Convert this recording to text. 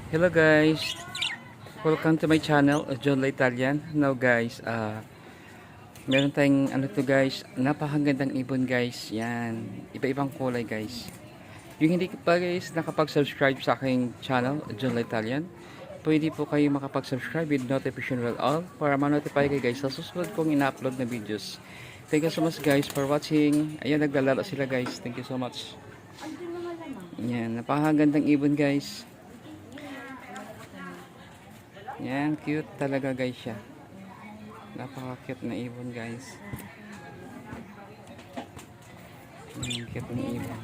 Hello guys, welcome to my channel, John La Italian. Now guys, meron tayong ano to guys, napakagandang ibon guys. Yan, iba-ibang kulay guys. Yung hindi pa guys nakapag-subscribe sa aking channel, John La Italian, pwede po kayo makapag-subscribe with notification bell all para ma-notify kayo guys sa susunod kong ina-upload na videos. Thank you so much guys for watching. Ayan, naglalaro sila guys. Thank you so much. Yan, napakagandang ibon guys. Yan, cute talaga guys siya. Napaka-cute na ibon guys. Yan, cute na ibon.